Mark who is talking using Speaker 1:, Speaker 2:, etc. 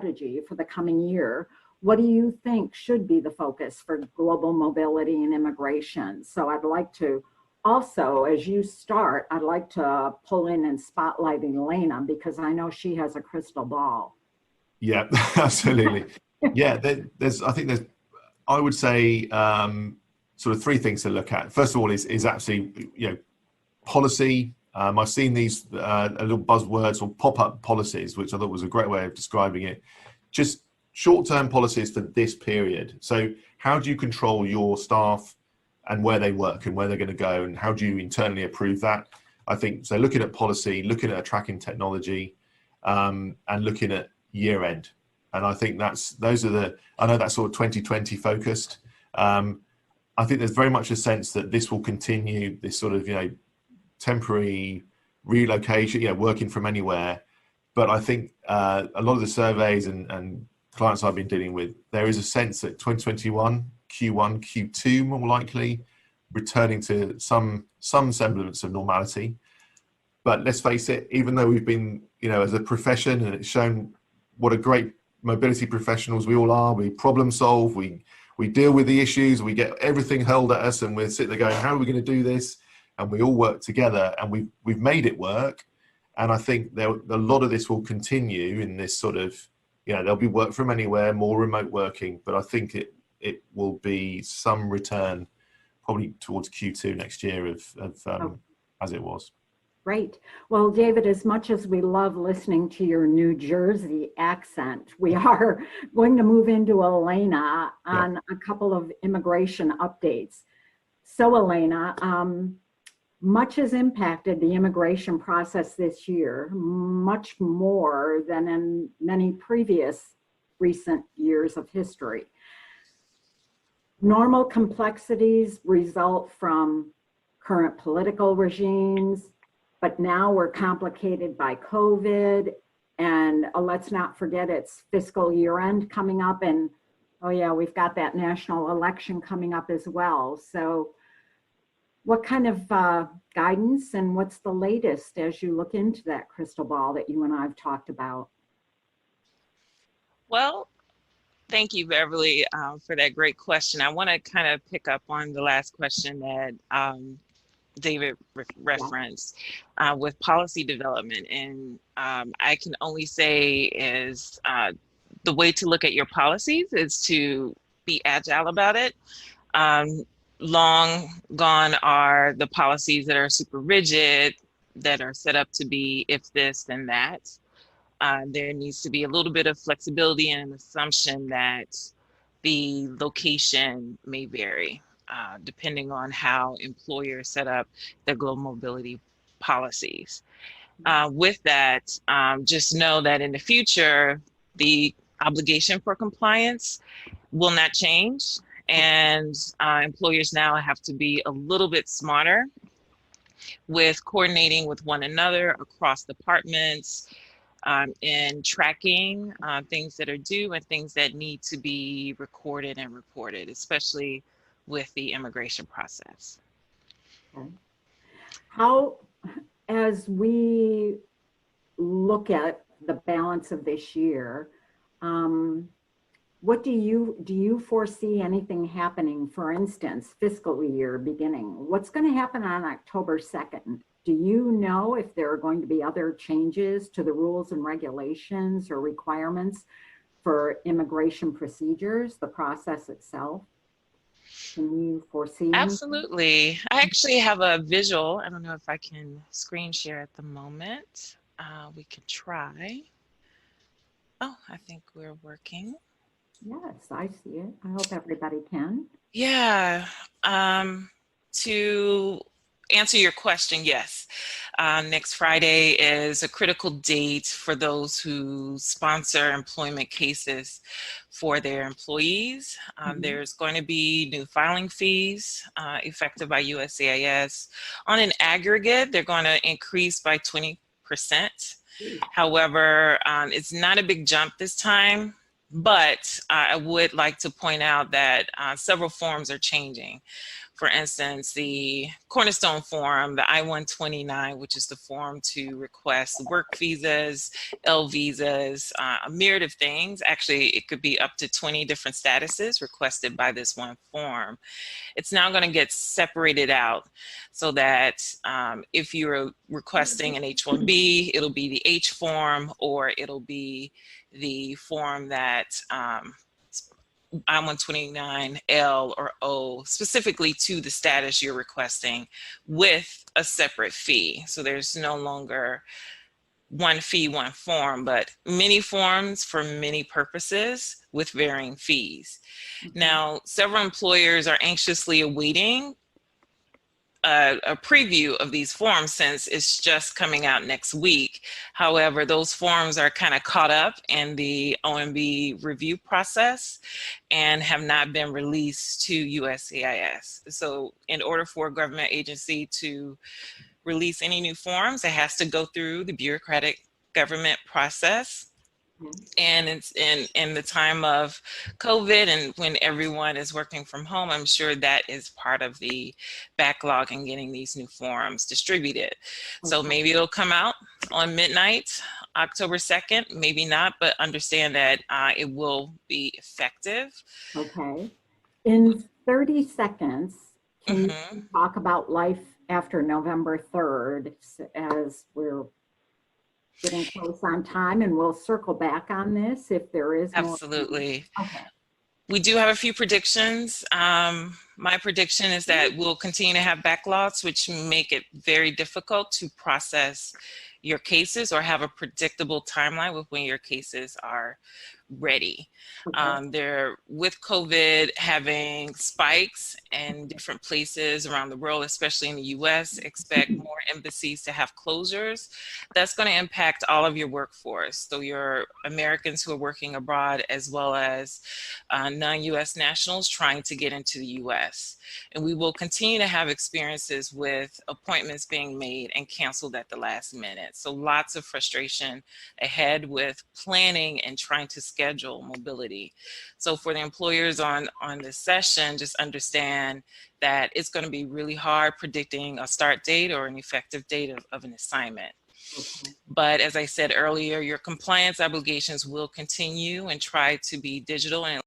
Speaker 1: strategy for the coming year, what do you think should be the focus for global mobility and immigration? So I'd like to also, as you start, I'd like to pull in and spotlight Elena because I know she has a crystal ball.
Speaker 2: Yeah, absolutely. Yeah, I would say sort of three things to look at. First of all is actually, policy. I've seen these little buzzwords or pop-up policies, which I thought was a great way of describing it. Just short-term policies for this period. So how do you control your staff and where they work and where they're going to go, and how do you internally approve that? I think so. Looking at policy, looking at tracking technology, and looking at year end. And I think I know that's sort of 2020 focused. I think there's very much a sense that this will continue, this sort of, temporary relocation, working from anywhere. But I think a lot of the surveys and clients I've been dealing with, there is a sense that 2021, Q1, Q2, more likely, returning to some semblance of normality. But let's face it, even though we've been, as a profession, and it's shown what a great mobility professionals we all are, we problem solve, we deal with the issues, we get everything hurled at us, and we're sitting there going, how are we going to do this? And we all work together, and we've made it work. And I think a lot of this will continue in this sort of, there'll be work from anywhere, more remote working, but I think it will be some return probably towards Q2 next year as it was.
Speaker 1: Great. Well, David, as much as we love listening to your New Jersey accent, we are going to move into Elena on a couple of immigration updates. So Elena, much has impacted the immigration process this year, much more than in many previous recent years of history. Normal complexities result from current political regimes, but now we're complicated by COVID, and let's not forget it's fiscal year end coming up, and we've got that national election coming up as well. So what kind of guidance and what's the latest as you look into that crystal ball that you and I have talked about?
Speaker 3: Well, thank you, Beverly, for that great question. I want to kind of pick up on the last question that David referenced with policy development. And I can only say is the way to look at your policies is to be agile about it. Long gone are the policies that are super rigid, that are set up to be if this, then that. There needs to be a little bit of flexibility and an assumption that the location may vary depending on how employers set up their global mobility policies. With that, just know that in the future, the obligation for compliance will not change. And employers now have to be a little bit smarter with coordinating with one another across departments and tracking things that are due and things that need to be recorded and reported, especially with the immigration process.
Speaker 1: Okay. How, as we look at the balance of this year, what do you foresee anything happening, for instance, fiscal year beginning? What's going to happen on October 2nd? Do you know if there are going to be other changes to the rules and regulations or requirements for immigration procedures, the process itself? Can you foresee?
Speaker 3: Absolutely. I actually have a visual. I don't know if I can screen share at the moment. We could try. Oh, I think we're working.
Speaker 1: Yes, I see it. I hope everybody can.
Speaker 3: Yeah. To answer your question, yes. Next Friday is a critical date for those who sponsor employment cases for their employees. There's going to be new filing fees effective by USCIS. On an aggregate, they're going to increase by 20%. However, it's not a big jump this time. But I would like to point out that several forms are changing. For instance, the Cornerstone form, the I-129, which is the form to request work visas, L visas, a myriad of things. Actually, it could be up to 20 different statuses requested by this one form. It's now going to get separated out so that if you're requesting an H-1B, it'll be the H form, or it'll be the form that I-129L or O, specifically to the status you're requesting, with a separate fee. So there's no longer one fee, one form, but many forms for many purposes with varying fees. Now, several employers are anxiously awaiting a preview of these forms since it's just coming out next week. However, those forms are kind of caught up in the OMB review process and have not been released to USCIS. So in order for a government agency to release any new forms, it has to go through the bureaucratic government process. And it's in the time of COVID and when everyone is working from home, I'm sure that is part of the backlog in getting these new forms distributed. So maybe it'll come out on midnight, October 2nd, maybe not, but understand that it will be effective.
Speaker 1: Okay. In 30 seconds, can you talk about life after November 3rd as we're getting close on time, and we'll circle back on this if there is more.
Speaker 3: Absolutely.
Speaker 1: Okay.
Speaker 3: We do have a few predictions. My prediction is that we'll continue to have backlogs, which make it very difficult to process your cases or have a predictable timeline with when your cases are ready. They're, with COVID having spikes in different places around the world, especially in the US, expect more embassies to have closures. That's going to impact all of your workforce. So your Americans who are working abroad, as well as non-US nationals trying to get into the US. And we will continue to have experiences with appointments being made and canceled at the last minute. So lots of frustration ahead with planning and trying to schedule mobility. So for the employers on this session, just understand that it's going to be really hard predicting a start date or an effective date of an assignment. But as I said earlier, your compliance obligations will continue, and try to be digital and